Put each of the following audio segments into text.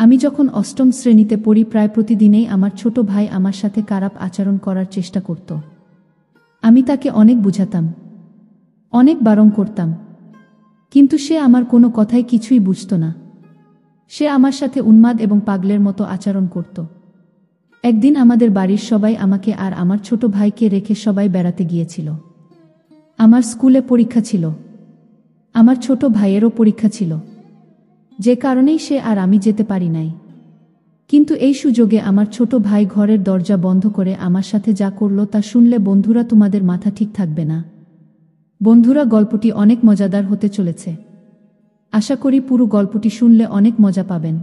আমি যখন অষ্টম শ্রেণীতে পড়ি প্রায় প্রতিদিনেই আমার ছোট ভাই আমার সাথে খারাপ আচরণ করার চেষ্টা করত। আমি তাকে অনেক বুঝাতাম, অনেক বারণ করতাম, কিন্তু সে আমার কোনো কথাই কিছুই বুঝত না। সে আমার সাথে উন্মাদ এবং পাগলের মতো আচরণ করত। একদিন আমাদের বাড়ির সবাই আমাকে আর আমার ছোট ভাইকে রেখে সবাই বেড়াতে গিয়েছিল। আমার স্কুলে পরীক্ষা ছিল, আমার ছোট ভাইয়েরও পরীক্ষা ছিল, যে কারণেই সে আর আমি যেতে পারি নাই। কিন্তু এই সুযোগে আমার ছোট ভাই ঘরের দরজা বন্ধ করে আমার সাথে যা করল তা শুনলে বন্ধুরা তোমাদের মাথা ঠিক থাকবে না। বন্ধুরা, গল্পটি অনেক মজাদার হতে চলেছে। আশা করি পুরো গল্পটি শুনলে অনেক মজা পাবেন।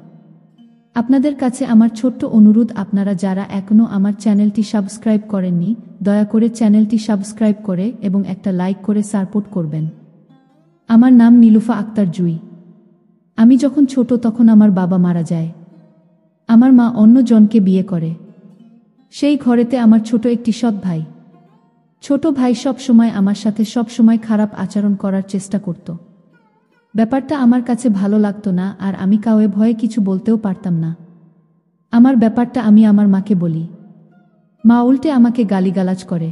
আপনাদের কাছে আমার ছোট্ট অনুরোধ, আপনারা যারা এখনও আমার চ্যানেলটি সাবস্ক্রাইব করেননি, দয়া করে চ্যানেলটি সাবস্ক্রাইব করে এবং একটা লাইক করে সাপোর্ট করবেন। আমার নাম নীলুফা আক্তার জুই। আমি যখন ছোট তখন আমার বাবা মারা যায়। আমার মা অন্য জনকে বিয়ে করে। সেই ঘরেতে আমার ছোট একটি সৎ ভাই। ছোট ভাই সব সময় আমার সাথে সব সময় খারাপ আচরণ করার চেষ্টা করত। ব্যাপারটা আমার কাছে ভালো লাগতো না, আর আমি কাউকে ভয়ে কিছু বলতেও পারতাম না। আমার ব্যাপারটা আমি আমার মাকে বলি, মা উল্টে আমাকে গালিগালাজ করে।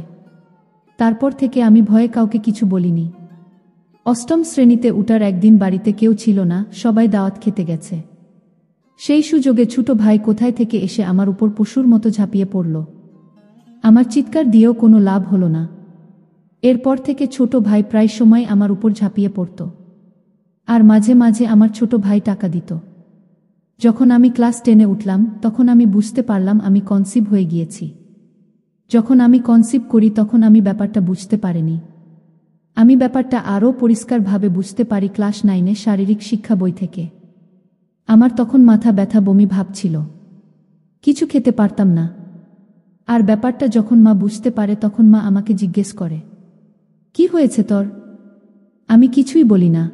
তারপর থেকে আমি ভয়ে কাউকে কিছু বলিনি। অষ্টম শ্রেণীতে উঠার একদিন বাড়িতে কেউ ছিল না, সবাই দাওয়াত খেতে গেছে। সেই সুযোগে ছোট ভাই কোথায় থেকে এসে আমার উপর পশুর মতো ঝাঁপিয়ে পড়ল। আমার চিৎকার দিয়েও কোনো লাভ হলো না। এরপর থেকে ছোট ভাই প্রায় সময় আমার উপর ঝাঁপিয়ে পড়ত, আর মাঝে মাঝে আমার ছোট ভাই টাকা দিত। যখন আমি ক্লাস 10-এ উঠলাম তখন আমি বুঝতে পারলাম আমি কনসিভ হয়ে গিয়েছি। যখন আমি কনসিভ করি তখন আমি ব্যাপারটা বুঝতে পারিনি। আমি ব্যাপারটা আরও পরিষ্কারভাবে বুঝতে পারি ক্লাস 9-এ শারীরিক শিক্ষা বই থেকে। আমার তখন মাথা ব্যথা, বমি ভাব ছিল, কিছু খেতে পারতাম না। আর ব্যাপারটা যখন মা বুঝতে পারে তখন মা আমাকে জিজ্ঞেস করে, কি হয়েছে তোর? আমি কিছুই বলি না।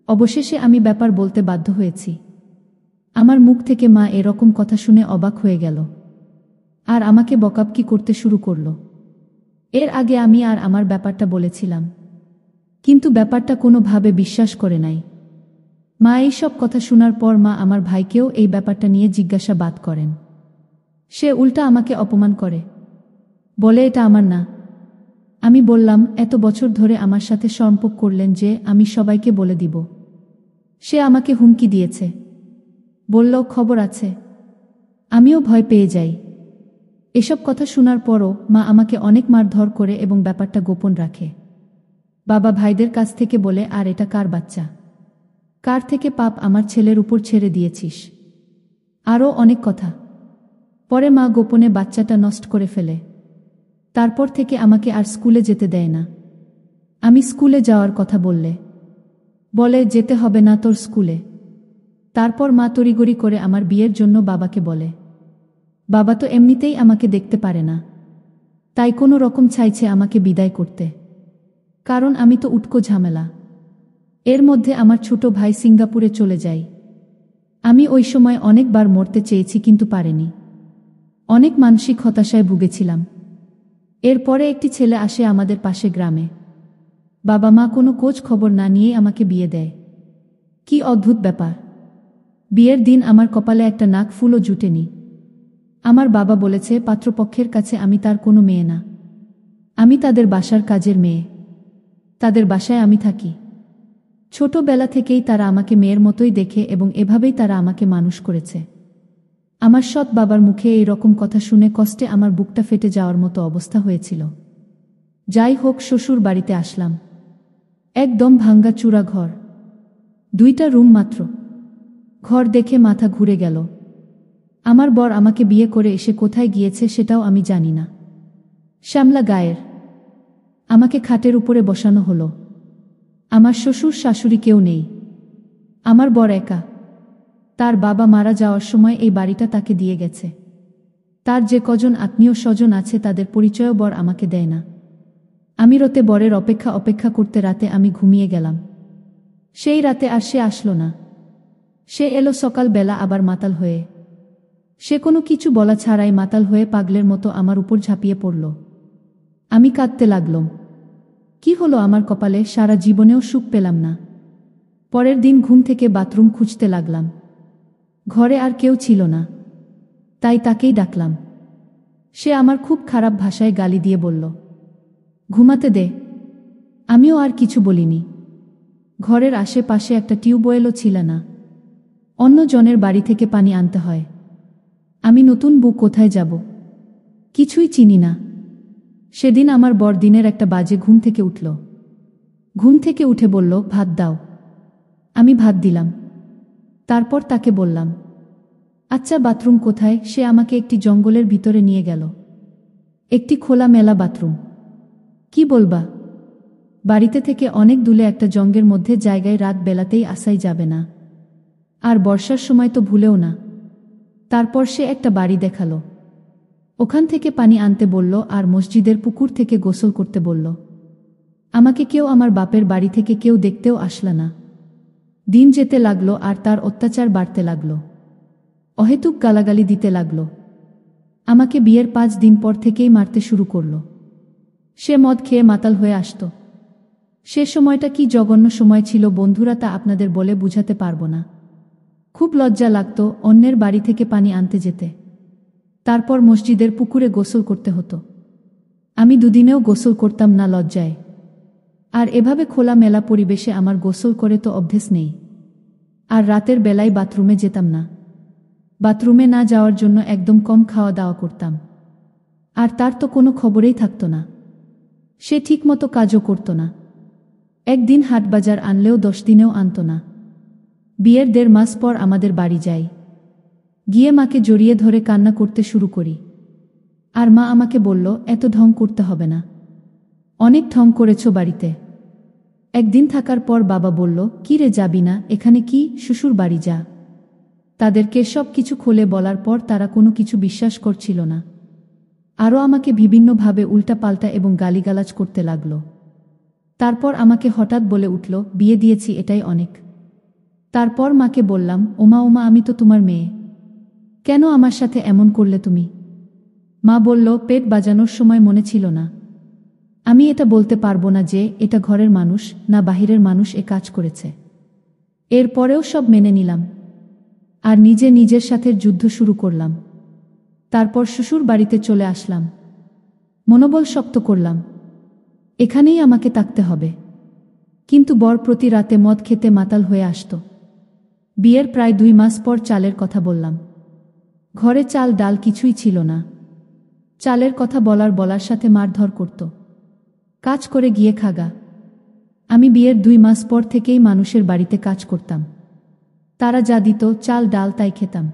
অবশেষে আমি ব্যাপার বলতে বাধ্য হয়েছি। আমার মুখ থেকে মা এরকম কথা শুনে অবাক হয়ে গেল, আর আমাকে বকাবকি করতে শুরু করল। এর আগে আমি আর আমার ব্যাপারটা বলেছিলাম, কিন্তু ব্যাপারটা কোনোভাবে বিশ্বাস করে নাই। মা এই সব কথা শোনার পর মা আমার ভাইকেও এই ব্যাপারটা নিয়ে জিজ্ঞাসাবাদ করেন। সে উল্টা আমাকে অপমান করে, বলে এটা আমার না। আমি বললাম, এত বছর ধরে আমার সাথে সম্পর্ক করলেন যে আমি সবাইকে বলে দিব। সে আমাকে হুমকি দিয়েছে, বলল খবর আছে। আমিও ভয় পেয়ে যাই। এসব কথা শোনার পরও মা আমাকে অনেক মারধর করে এবং ব্যাপারটা গোপন রাখে। বাবা ভাইদের কাছ থেকে বলে, আর এটা কার বাচ্চা? কার থেকে পাপ আমার ছেলের উপর ছেড়ে দিয়েছিস? আরও অনেক কথা। পরে মা গোপনে বাচ্চাটা নষ্ট করে ফেলে। তারপর থেকে আমাকে আর স্কুলে যেতে দেয় না। আমি স্কুলে যাওয়ার কথা বলে যেতে হবে না তোর স্কুলে। তারপর মা তড়িগড়ি করে আমার বিয়ের জন্য বাবাকে বলে। বাবা তো এমনিতেই আমাকে দেখতে পারে না, তাই কোনো রকম চাইছে আমাকে বিদায় করতে, কারণ আমি তো উটকো ঝামেলা। এর মধ্যে আমার ছোট ভাই সিঙ্গাপুরে চলে যায়। আমি ওই সময় অনেকবার মরতে চেয়েছি, কিন্তু পারিনি। অনেক মানসিক হতাশায় ভুগেছিলাম। এরপরে একটি ছেলে আসে আমাদের পাশে গ্রামে। বাবা মা কোনো খোঁজ খবর না নিয়ে আমাকে বিয়ে দেয়। কি অদ্ভুত ব্যাপার! বিয়ের দিন আমার কপালে একটা নাক ফুলও জুটেনি। আমার বাবা বলেছে পাত্রপক্ষের কাছে আমি তার কোনো মেয়ে না, আমি তাদের বাসার কাজের মেয়ে। তাদের বাসায় আমি থাকি। ছোটবেলা থেকেই তারা আমাকে মেয়ের মতোই দেখে এবং এভাবেই তারা আমাকে মানুষ করেছে। আমার সৎ বাবার মুখে এই রকম কথা শুনে কষ্টে আমার বুকটা ফেটে যাওয়ার মতো অবস্থা হয়েছিল। যাই হোক, শ্বশুর বাড়িতে আসলাম। একদম ভাঙ্গা চূড়া ঘর, 2টা রুম মাত্র। ঘর দেখে মাথা ঘুরে গেল। আমার বর আমাকে বিয়ে করে এসে কোথায় গিয়েছে সেটাও আমি জানি না। শ্যামলা গায়ের। আমাকে খাটের উপরে বসানো হলো। আমার শ্বশুর শাশুড়ি কেউ নেই। আমার বর একা। তার বাবা মারা যাওয়ার সময় এই বাড়িটা তাকে দিয়ে গেছে। তার যে কজন আত্মীয় স্বজন আছে তাদের পরিচয়ও বর আমাকে দেয় না। আমি রাতে বরের অপেক্ষা করতে রাতে আমি ঘুমিয়ে গেলাম। সেই রাতে আর সে আসলো না। সে এলো সকালবেলা আবার মাতাল হয়ে। সে কোনো কিছু বলা ছাড়াই মাতাল হয়ে পাগলের মতো আমার উপর ঝাঁপিয়ে পড়ল। আমি কাঁদতে লাগলাম। কি হলো আমার কপালে? সারা জীবনেও সুখ পেলাম না। পরের দিন ঘুম থেকে বাথরুম খুঁজতে লাগলাম। ঘরে আর কেউ ছিল না, তাই তাকেই ডাকলাম। সে আমার খুব খারাপ ভাষায় গালি দিয়ে বলল, ঘুমাতে দে। আমিও আর কিছু বলিনি। ঘরের আশেপাশে একটা টিউবওয়েলও ছিল না। অন্য জনের বাড়ি থেকে পানি আনতে হয়। আমি নতুন বউ, কোথায় যাব? কিছুই চিনি না। সেদিন আমার বর দিনের 1 বাজে ঘুম থেকে উঠল। ঘুম থেকে উঠে বলল, ভাত দাও। আমি ভাত দিলাম। তারপর তাকে বললাম, আচ্ছা বাথরুম কোথায়? সে আমাকে একটি জঙ্গলের ভিতরে নিয়ে গেল। একটি খোলামেলা বাথরুম। কি বলবা? বাড়িতে থেকে অনেক দূরে একটা জঙ্গের মধ্যে জায়গায় রাত বেলাতেই আসাই যাবে না, আর বর্ষার সময় তো ভুলেও না। তারপর সে একটা বাড়ি দেখালো। ওখান থেকে পানি আনতে বলল আর মসজিদের পুকুর থেকে গোসল করতে বলল। আমাকে কেউ, আমার বাপের বাড়ি থেকে কেউ দেখতেও আসলা না। দিন যেতে লাগলো আর তার অত্যাচার বাড়তে লাগলো। অহেতুক গালাগালি দিতে লাগলো। আমাকে বিয়ের 5 দিন পর থেকেই মারতে শুরু করল। সে মদ খেয়ে মাতাল হয়ে আসত। সে সময়টা কি জঘন্য সময় ছিল বন্ধুরা, তা আপনাদের বলে বুঝাতে পারবো না। খুব লজ্জা লাগতো অন্যের বাড়ি থেকে পানি আনতে যেতে। তারপর মসজিদের পুকুরে গোসল করতে হতো। আমি 2 দিনেও গোসল করতাম না লজ্জায়। আর এভাবে খোলামেলা পরিবেশে আমার গোসল করে তো অভ্যেস নেই। আর রাতের বেলায় বাথরুমে যেতাম না। বাথরুমে না যাওয়ার জন্য একদম কম খাওয়া দাওয়া করতাম। আর তার তো কোনো খবরেই থাকতো না। সে ঠিকমতো কাজও করত না। একদিন হাটবাজার আনলেও 10 দিনেও আনত না। বিয়ের 1.5 মাস পর আমাদের বাড়ি যাই। গিয়ে মাকে জড়িয়ে ধরে কান্না করতে শুরু করি। আর মা আমাকে বলল, এত ঢং করতে হবে না, অনেক ঢং করেছ বাড়িতে। একদিন থাকার পর বাবা বলল, কি রে যাবি না? এখানে কি, শ্বশুর বাড়ি যা। তাদেরকে সব কিছু খুলে বলার পর তারা কোনো কিছু বিশ্বাস করছিল না। আরও আমাকে বিভিন্নভাবে উল্টাপাল্টা এবং গালিগালাজ করতে লাগল। তারপর আমাকে হঠাৎ বলে উঠল, বিয়ে দিয়েছি এটাই অনেক। তারপর মাকে বললাম, ওমা ওমা, আমি তো তোমার মেয়ে, কেন আমার সাথে এমন করলে তুমি? মা বলল, পেট বাজানোর সময় মনে ছিল না। আমি এটা বলতে পারবো না যে এটা ঘরের মানুষ না বাহিরের মানুষ এ কাজ করেছে। এরপরেও সব মেনে নিলাম আর নিজের সাথে যুদ্ধ শুরু করলাম। তারপর শ্বশুর বাড়িতে চলে আসলাম। মনোবল শক্ত করলাম, এখানেই আমাকে থাকতে হবে। কিন্তু বর প্রতি রাতে মদ খেতে মাতাল হয়ে আসত। বিয়ের প্রায় 2 মাস পর চালের কথা বললাম। ঘরে চাল ডাল কিছুই ছিল না। চালের কথা বলার সাথে মারধর করত, কাজ করে গিয়ে খাগা। আমি বিয়ের 2 মাস পর থেকেই মানুষের বাড়িতে কাজ করতাম। তারা যা দিত চাল ডাল তাই খেতাম।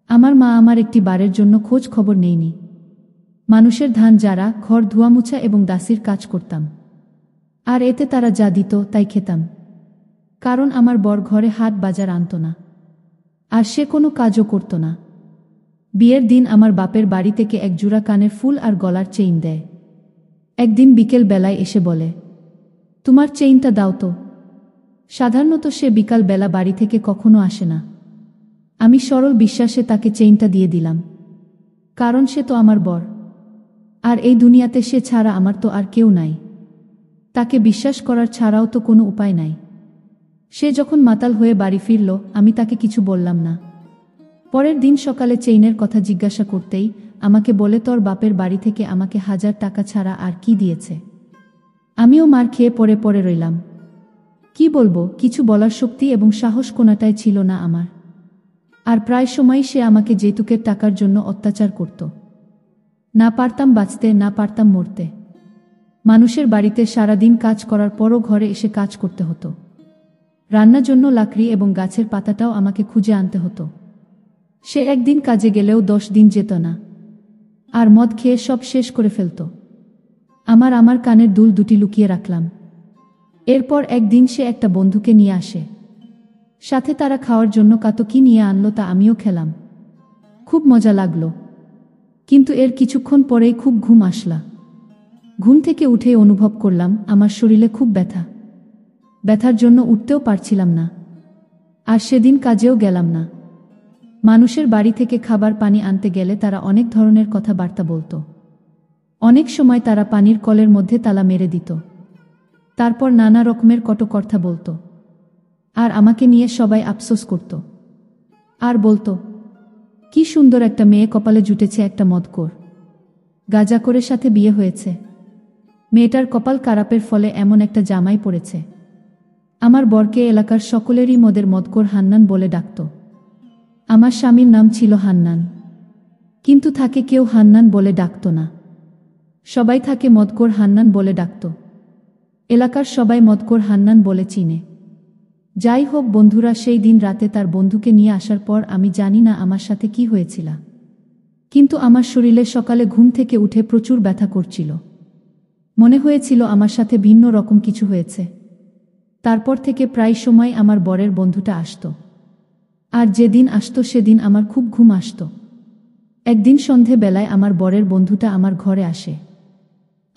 আমার মা আমার একটি বারের জন্য খোঁজ খবর নেয়নি। মানুষের ধান যারা, ঘর ধোয়ামুছা এবং দাসির কাজ করতাম। আর এতে তারা যা দিত তাই খেতাম। কারণ আমার বর ঘরে হাট বাজার আনত না, আর সে কোনো কাজও করত না। বিয়ের দিন আমার বাপের বাড়ি থেকে 1 জোড়া কানের ফুল আর গলার চেইন দেয়। একদিন বিকেল বেলায় এসে বলে, তোমার চেইনটা দাও তো। সাধারণত সে বিকাল বেলা বাড়ি থেকে কখনো আসে না। আমি সরল বিশ্বাসে তাকে চেইনটা দিয়ে দিলাম, কারণ সে তো আমার বর, আর এই দুনিয়াতে সে ছাড়া আমার তো আর কেউ নাই। তাকে বিশ্বাস করার ছাড়াও তো কোনো উপায় নাই। সে যখন মাতাল হয়ে বাড়ি ফিরল, আমি তাকে কিছু বললাম না। পরের দিন সকালে চেইনের কথা জিজ্ঞাসা করতেই আমাকে বলে, তোর বাপের বাড়ি থেকে আমাকে 1000 টাকা ছাড়া আর কি দিয়েছে। আমিও মার খেয়ে পড়ে রইলাম। কি বলবো, কিছু বলার শক্তি এবং সাহস কোনাটাই ছিল না আমার। আর প্রায় সময় সে আমাকে যৌতুকের টাকার জন্য অত্যাচার করত। না পারতাম বাঁচতে, না পারতাম মরতে। মানুষের বাড়িতে সারাদিন কাজ করার পরও ঘরে এসে কাজ করতে হতো। রান্নার জন্য লাকড়ি এবং গাছের পাতাটাও আমাকে খুঁজে আনতে হতো। সে একদিন কাজে গেলেও 10 দিন যেত না, আর মদ খেয়ে সব শেষ করে ফেলত। আমার কানের দুল 2টি লুকিয়ে রাখলাম। এরপর একদিন সে একটা বন্ধুকে নিয়ে আসে। সাথে তারা খাওয়ার জন্য কত কি নিয়ে আনলো তা আমিও খেলাম। খুব মজা লাগলো। কিন্তু এর কিছুক্ষণ পরেই খুব ঘুম আসলা। ঘুম থেকে উঠেই অনুভব করলাম আমার শরীরে খুব ব্যথা। ব্যথার জন্য উঠতেও পারছিলাম না। আর সেদিন কাজেও গেলাম না। মানুষের বাড়ি থেকে খাবার পানি আনতে গেলে তারা অনেক ধরনের কথাবার্তা বলতো। অনেক সময় তারা পানির কলের মধ্যে তালা মেরে দিত। তারপর নানা রকমের কটু কথা বলতো। আর আমাকে নিয়ে সবাই আফসোস করত। আর বলতো, কি সুন্দর একটা মেয়ে কপালে জুটেছে একটা মদখোর গাঁজাখোরের সাথে বিয়ে হয়েছে। মেয়েটার কপাল খারাপের ফলে এমন একটা জামাই পড়েছে। আমার বরকে এলাকার সকলেরই মদখোর হান্নান বলে ডাকত। আমার স্বামীর নাম ছিল হান্নান, কিন্তু তাকে কেউ হান্নান বলে ডাকত না। সবাই তাকে মদখোর হান্নান বলে ডাকত। এলাকার সবাই মদখোর হান্নান বলে চিনে। যাই হোক বন্ধুরা, সেই দিন রাতে তার বন্ধুকে নিয়ে আসার পর আমি জানি না আমার সাথে কি হয়েছিল, কিন্তু আমার শরীরে সকালে ঘুম থেকে উঠে প্রচুর ব্যথা করছিল। মনে হয়েছিল আমার সাথে ভিন্ন রকম কিছু হয়েছে। তারপর থেকে প্রায় সময় আমার বরের বন্ধুটা আসত, আর যেদিন আসত সেদিন আমার খুব ঘুম আসত। একদিন সন্ধেবেলায় আমার বরের বন্ধুটা আমার ঘরে আসে,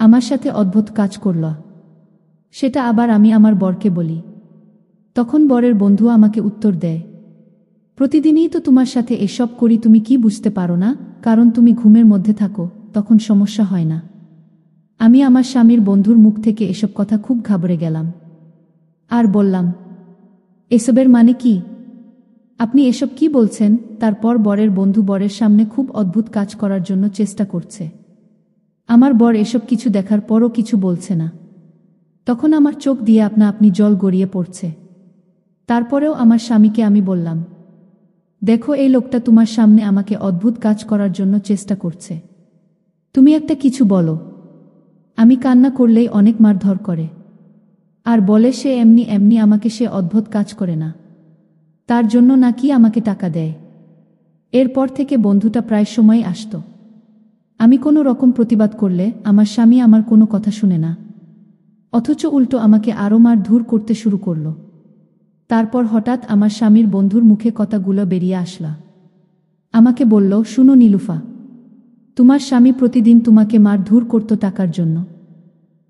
আমার সাথে অদ্ভুত কাজ করল। সেটা আবার আমি আমার বরকে বলি। তখন বরের বন্ধু আমাকে উত্তর দেয়, প্রতিদিনই তো তোমার সাথে এসব করি, তুমি কি বুঝতে পারো না? কারণ তুমি ঘুমের মধ্যে থাকো, তখন সমস্যা হয় না। আমি আমার স্বামীর বন্ধুর মুখ থেকে এসব কথা খুব ঘাবড়ে গেলাম, আর বললাম, এসবের মানে কি? আপনি এসব কি বলছেন? তারপর বরের বন্ধু বরের সামনে খুব অদ্ভুত কাজ করার জন্য চেষ্টা করছে। আমার বর এসব কিছু দেখার পরও কিছু বলছে না। তখন আমার চোখ দিয়ে আপনা আপনি জল গড়িয়ে পড়ছে। তারপরেও আমার স্বামীকে আমি বললাম, দেখো, এই লোকটা তোমার সামনে আমাকে অদ্ভুত কাজ করার জন্য চেষ্টা করছে, তুমি একটা কিছু বলো। আমি কান্না করলেই অনেক মারধর করে, আর বলে সে এমনি এমনি আমাকে সে অদ্ভুত কাজ করে না, তার জন্য নাকি আমাকে টাকা দেয়। এরপর থেকে বন্ধুটা প্রায় সময় আসত। আমি কোনো রকম প্রতিবাদ করলে আমার স্বামী আমার কোনো কথা শুনে না, অথচ উল্টো আমাকে আরও মারধর করতে শুরু করল। তারপর হঠাৎ আমার স্বামীর বন্ধুর মুখে কথাগুলো বেরিয়ে আসলা। আমাকে বলল, শুনো নীলুফা, তোমার স্বামী প্রতিদিন তোমাকে মারধর করত টাকার জন্য।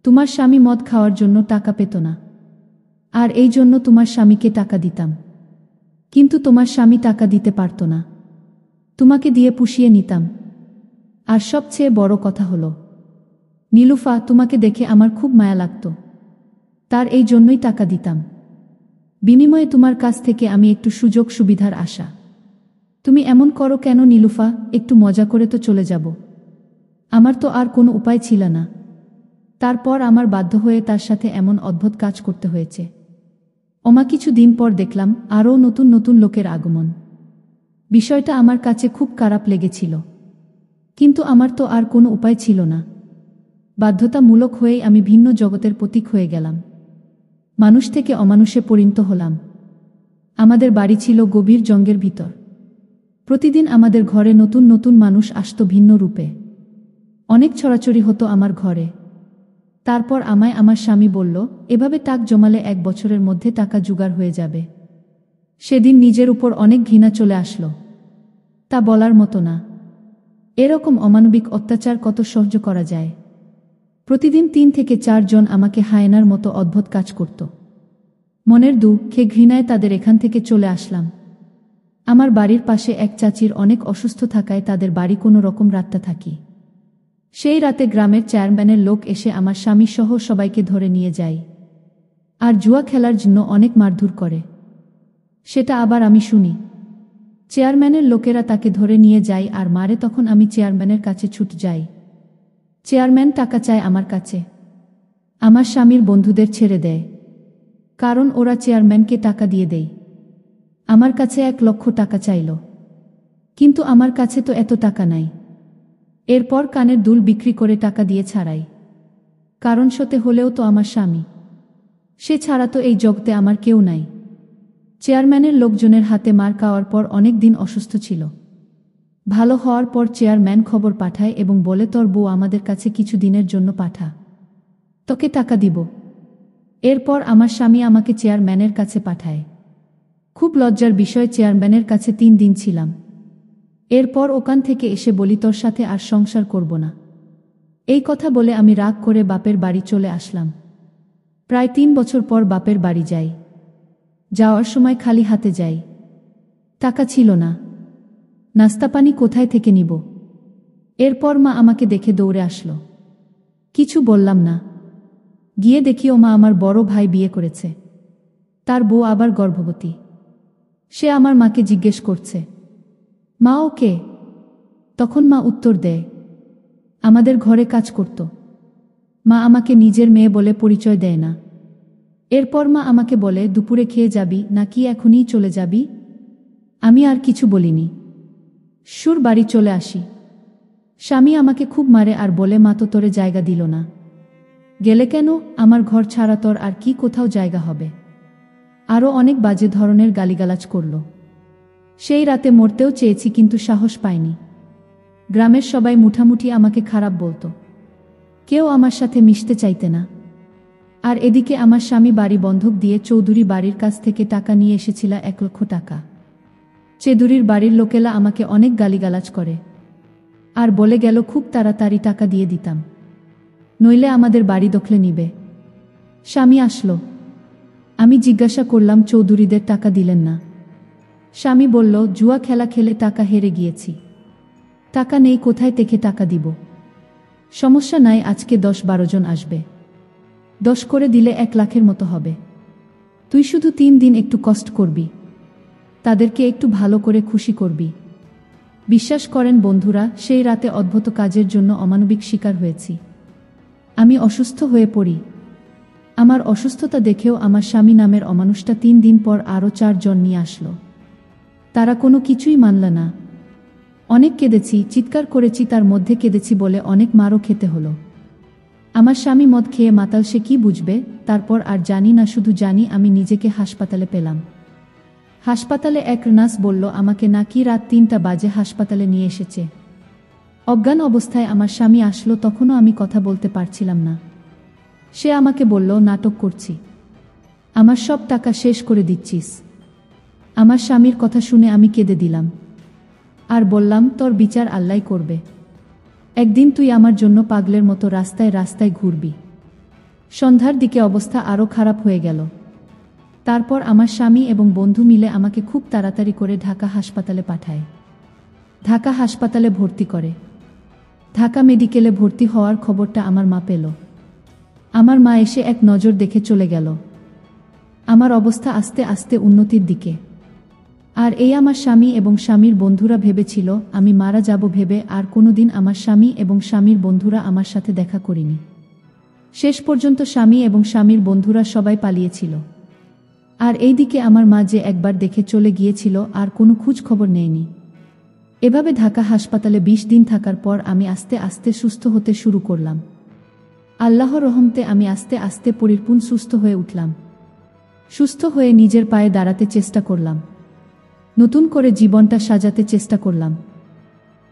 তোমার স্বামী মদ খাওয়ার জন্য টাকা পেত না, আর এই জন্য তোমার স্বামীকে টাকা দিতাম, কিন্তু তোমার স্বামী টাকা দিতে পারত না। তোমাকে দিয়ে পুষিয়ে নিতাম। আর সবচেয়ে বড় কথা হলো, নীলুফা, তোমাকে দেখে আমার খুব মায়া লাগত, তার এই জন্যই টাকা দিতাম। বিনিময়ে তোমার কাছ থেকে আমি একটু সুযোগ সুবিধার আশা। তুমি এমন করো কেন নীলুফা? একটু মজা করে তো চলে যাব। আমার তো আর কোনো উপায় ছিল না। তারপর আমার বাধ্য হয়ে তার সাথে এমন অদ্ভুত কাজ করতে হয়েছে। কিছু দিন পর দেখলাম আরও নতুন নতুন লোকের আগমন। বিষয়টা আমার কাছে খুব খারাপ লেগেছিল, কিন্তু আমার তো আর কোনো উপায় ছিল না। বাধ্যতামূলক হয়েই আমি ভিন্ন জগতের প্রতীক হয়ে গেলাম। মানুষ থেকে অমানুষে পরিণত হলাম। আমাদের বাড়ি ছিল গভীর জঙ্গলের ভিতর। প্রতিদিন আমাদের ঘরে নতুন নতুন মানুষ আসত ভিন্ন রূপে। অনেক ছড়াছড়ি হতো আমার ঘরে। তারপর আমায় আমার স্বামী বলল, এভাবে টাকা জমালে 1 বছরের মধ্যে টাকা জোগাড় হয়ে যাবে। সেদিন নিজের উপর অনেক ঘৃণা চলে আসলো। তা বলার মতো না। এরকম অমানবিক অত্যাচার কত সহ্য করা যায়? প্রতিদিন 3 থেকে 4 জন আমাকে হায়নার মতো অদ্ভুত কাজ করত। মনের দুঃখে ঘৃণায় তাদের এখান থেকে চলে আসলাম। আমার বাড়ির পাশে এক চাচির অনেক অসুস্থ থাকায় তাদের বাড়ি কোনো রকম রাতটা থাকি। সেই রাতে গ্রামের চেয়ারম্যানের লোক এসে আমার স্বামী সহ সবাইকে ধরে নিয়ে যায়, আর জুয়া খেলার জন্য অনেক মারধর করে। সেটা আবার আমি শুনি। চেয়ারম্যানের লোকেরা তাকে ধরে নিয়ে যায় আর মারে। তখন আমি চেয়ারম্যানের কাছে ছুট যাই। চেয়ারম্যান টাকা চায় আমার কাছে। আমার স্বামীর বন্ধুদের ছেড়ে দেয়, কারণ ওরা চেয়ারম্যানকে টাকা দিয়ে দেয়। আমার কাছে 1 লক্ষ টাকা চাইল, কিন্তু আমার কাছে তো এত টাকা নাই। এরপর কানের দুল বিক্রি করে টাকা দিয়ে ছাড়াই, কারণ সতে হলেও তো আমার স্বামী। সে ছাড়া তো এই জগতে আমার কেউ নাই। চেয়ারম্যানের লোকজনের হাতে মার খাওয়ার পর অনেক দিন অসুস্থ ছিল। ভালো হওয়ার পর চেয়ারম্যান খবর পাঠায় এবং বলে, তোর বউ আমাদের কাছে কিছু দিনের জন্য পাঠা, তোকে টাকা দিব। এরপর আমার স্বামী আমাকে চেয়ারম্যানের কাছে পাঠায়। খুব লজ্জার বিষয়, চেয়ারম্যানের কাছে 3 দিন ছিলাম। এরপর ওখান থেকে এসে বলি, তোর সাথে আর সংসার করব না। এই কথা বলে আমি রাগ করে বাপের বাড়ি চলে আসলাম। প্রায় 3 বছর পর বাপের বাড়ি যাই। যাওয়ার সময় খালি হাতে যাই। টাকা ছিল না, নাস্তা পানি কোথায় থেকে নিব? এরপর মা আমাকে দেখে দৌড়ে আসলো। কিছু বললাম না। গিয়ে দেখি ও মা আমার বড় ভাই বিয়ে করেছে, তার বউ আবার গর্ভবতী। সে আমার মাকে জিজ্ঞেস করছে, মা ও কে? তখন মা উত্তর দেয়, আমাদের ঘরে কাজ করত। মা আমাকে নিজের মেয়ে বলে পরিচয় দেয় না। এরপর মা আমাকে বলে, দুপুরে খেয়ে যাবি নাকি এখনই চলে যাবি? আমি আর কিছু বলিনি। সুর বাড়ি চলে আসি। স্বামী আমাকে খুব মারে আর বলে, মা তো তোরে জায়গা দিল না। গেলে কেন? আমার ঘর ছাড়া তোর আর কি কোথাও জায়গা হবে? আরও অনেক বাজে ধরনের গালিগালাজ করল। সেই রাতে মরতেও চেয়েছি, কিন্তু সাহস পাইনি। গ্রামের সবাই মুঠামুঠি আমাকে খারাপ বলতো। কেউ আমার সাথে মিশতে চাইতে না। আর এদিকে আমার স্বামী বাড়ি বন্ধক দিয়ে চৌধুরী বাড়ির কাছ থেকে টাকা নিয়ে এসেছিল 1,00,000 টাকা। চৌধুরীর বাড়ির লোকেরা আমাকে অনেক গালিগালাজ করে আর বলে গেল খুব তাড়াতাড়ি টাকা দিয়ে দিতাম, নইলে আমাদের বাড়ি দখলে নিবে। স্বামী আসলো। আমি জিজ্ঞাসা করলাম, চৌধুরীদের টাকা দিলেন না? স্বামী বলল, জুয়া খেলা খেলে টাকা হেরে গিয়েছি, টাকা নেই, কোথায় থেকে টাকা দিব? সমস্যা নাই, আজকে 10-12 জন আসবে, 10 করে দিলে 1,00,000-এর মতো হবে। তুই শুধু 3 দিন একটু কষ্ট করবি, তাদেরকে একটু ভালো করে খুশি করবি। বিশ্বাস করেন বন্ধুরা, সেই রাতে অদ্ভুত কাজের জন্য অমানবিক শিকার হয়েছি। আমি অসুস্থ হয়ে পড়ি। আমার অসুস্থতা দেখেও আমার স্বামী নামের অমানুষটা 3 দিন পর আরও 4 জন নিয়ে আসলো। তারা কোনো কিছুই মানল না। অনেক কেঁদেছি, চিৎকার করেছি, তার মধ্যে কেঁদেছি বলে অনেক মারও খেতে হলো। আমার স্বামী মদ খেয়ে মাতাল, সে কি বুঝবে? তারপর আর জানি না, শুধু জানি আমি নিজেকে হাসপাতালে পেলাম। হাসপাতালে এক নার্স বলল আমাকে নাকি রাত 3টা বাজে হাসপাতালে নিয়ে এসেছে। অজ্ঞান অবস্থায় আমার স্বামী আসলো, তখনও আমি কথা বলতে পারছিলাম না। সে আমাকে বলল, নাটক করছি, আমার সব টাকা শেষ করে দিচ্ছিস। আমার স্বামীর কথা শুনে আমি কেঁদে দিলাম আর বললাম, তোর বিচার আল্লাহ করবে। একদিন তুই আমার জন্য পাগলের মতো রাস্তায় রাস্তায় ঘুরবি। সন্ধ্যার দিকে অবস্থা আরও খারাপ হয়ে গেল। তারপর আমার স্বামী এবং বন্ধু মিলে আমাকে খুব তাড়াতাড়ি করে ঢাকা হাসপাতালে পাঠায়। ঢাকা হাসপাতালে ভর্তি করে। ঢাকা মেডিকেলে ভর্তি হওয়ার খবরটা আমার মা পেল। আমার মা এসে এক নজর দেখে চলে গেল। আমার অবস্থা আস্তে আস্তে উন্নতির দিকে। আর এই আমার স্বামী এবং স্বামীর বন্ধুরা ভেবেছিল আমি মারা যাব ভেবে, আর কোনোদিন আমার স্বামী এবং স্বামীর বন্ধুরা আমার সাথে দেখা করিনি। শেষ পর্যন্ত স্বামী এবং স্বামীর বন্ধুরা সবাই পালিয়েছিল। আর এইদিকে আমার মা যে একবার দেখে চলে গিয়েছিল আর কোনো খোঁজ খবর নেয়নি। এভাবে ঢাকা হাসপাতালে 20 দিন থাকার পর আমি আস্তে আস্তে সুস্থ হতে শুরু করলাম। আল্লাহর রহমতে আমি আস্তে আস্তে পরিপূর্ণ সুস্থ হয়ে উঠলাম। সুস্থ হয়ে নিজের পায়ে দাঁড়াতে চেষ্টা করলাম। নতুন করে জীবনটা সাজাতে চেষ্টা করলাম।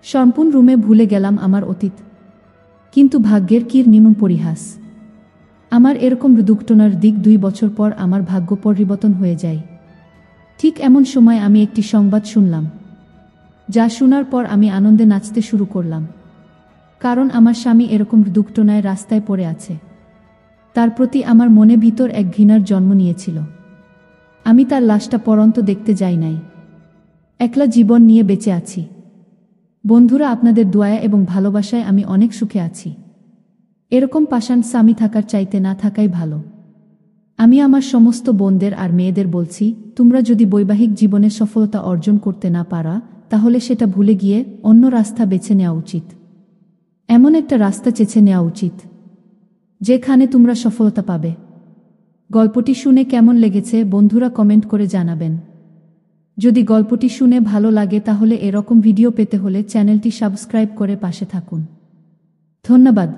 সম্পূর্ণ রুমে ভুলে গেলাম আমার অতীত। কিন্তু ভাগ্যের কি নির্মম পরিহাস! আমার এরকম দুঃখটনার দিক 2 বছর পর আমার ভাগ্য পরিবর্তন হয়ে যায়। ঠিক এমন সময় আমি একটি সংবাদ শুনলাম, যা শোনার পর আমি আনন্দে নাচতে শুরু করলাম। কারণ আমার স্বামী এরকম দুঃখটনায় রাস্তায় পড়ে আছে। তার প্রতি আমার মনে ভিতর এক ঘৃণার জন্ম নিয়েছিল। আমি তার লাশটা পর্যন্ত দেখতে যাই নাই। একলা জীবন নিয়ে বেঁচে আছি। বন্ধুরা, আপনাদের দোয়া এবং ভালোবাসায় আমি অনেক সুখে আছি। এরকম পাষাণ স্বামী থাকার চাইতে না থাকাই ভালো। আমি আমার সমস্ত বোনদের আর মেয়েদের বলছি, তোমরা যদি বৈবাহিক জীবনে সফলতা অর্জন করতে না পারা, তাহলে সেটা ভুলে গিয়ে অন্য রাস্তা বেছে নেওয়া উচিত। এমন একটা রাস্তা বেছে নেওয়া উচিত যেখানে তোমরা সফলতা পাবে। গল্পটি শুনে কেমন লেগেছে বন্ধুরা কমেন্ট করে জানাবেন। যদি গল্পটি শুনে ভালো লাগে তাহলে এরকম ভিডিও পেতে হলে চ্যানেলটি সাবস্ক্রাইব করে পাশে থাকুন। ধন্যবাদ।